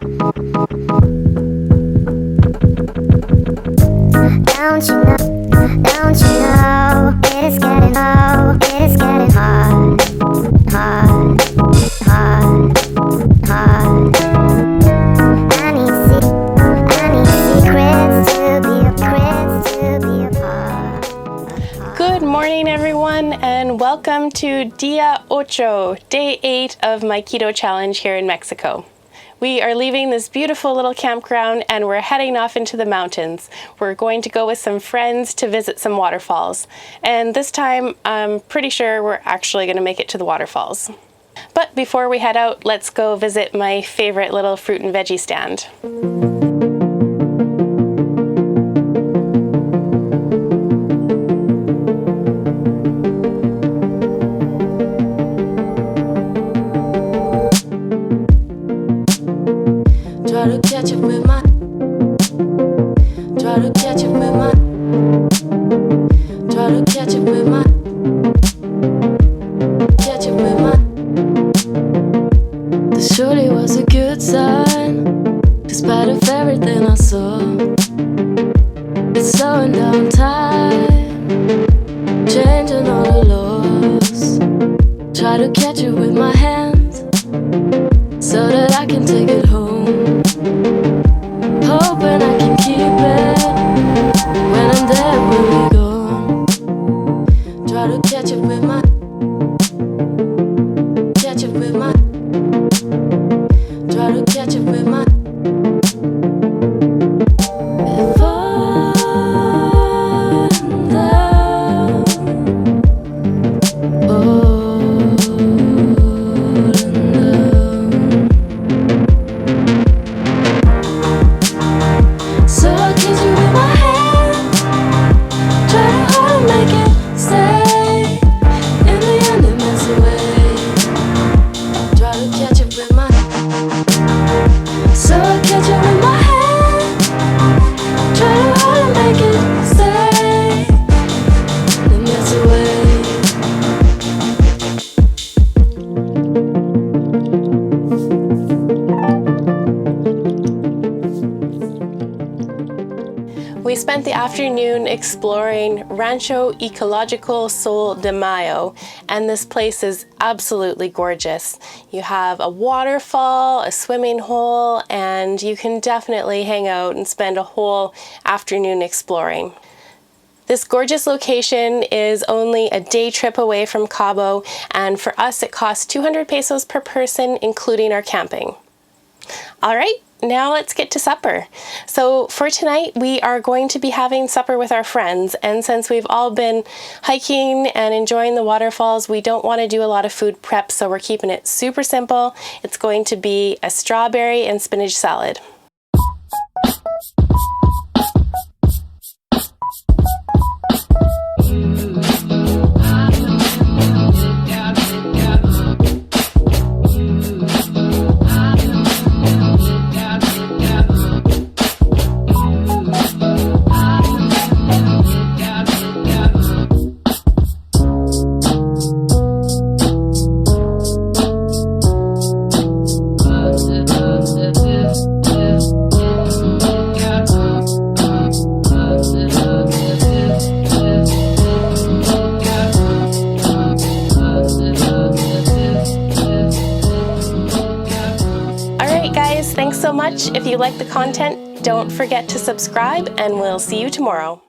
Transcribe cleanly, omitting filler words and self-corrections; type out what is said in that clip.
Don't you know, it is getting hard, hard, hard, hard. I need secrets to be a part. Good morning, everyone, and welcome to Dia Ocho, day 8 of my keto challenge here in Mexico. We are leaving this beautiful little campground and we're heading off into the mountains. We're going to go with some friends to visit some waterfalls. And this time, I'm pretty sure we're actually going to make it to the waterfalls. But before we head out, let's go visit my favorite little fruit and veggie stand. Try to catch up with my This surely was a good sign, despite of everything I saw. It's slowing down time, changing all the laws. Try to catch it with my hands, so that I can take it home. Hoping I can keep it when I'm dead, when we're gone. Try to catch it with my Try to catch it with my falling down, falling down. So I'll catch you with my hand, try to hard to make it stay. In the end it melts away. Try to catch it with my So I catch it with my hand, try to hard to make it stay, then melts away. We spent the afternoon exploring Rancho Ecologico de Mayo, and this place is absolutely gorgeous. You have a waterfall, a swimming hole, and you can definitely hang out and spend a whole afternoon exploring. This gorgeous location is only a day trip away from Cabo, and for us it costs 200 pesos per person, including our camping. All right. Now let's get to supper. So for tonight, we are going to be having supper with our friends. And since we've all been hiking and enjoying the waterfalls, we don't want to do a lot of food prep, so we're keeping it super simple. It's going to be a strawberry and spinach salad. Thanks so much. If you like the content, don't forget to subscribe, and we'll see you tomorrow.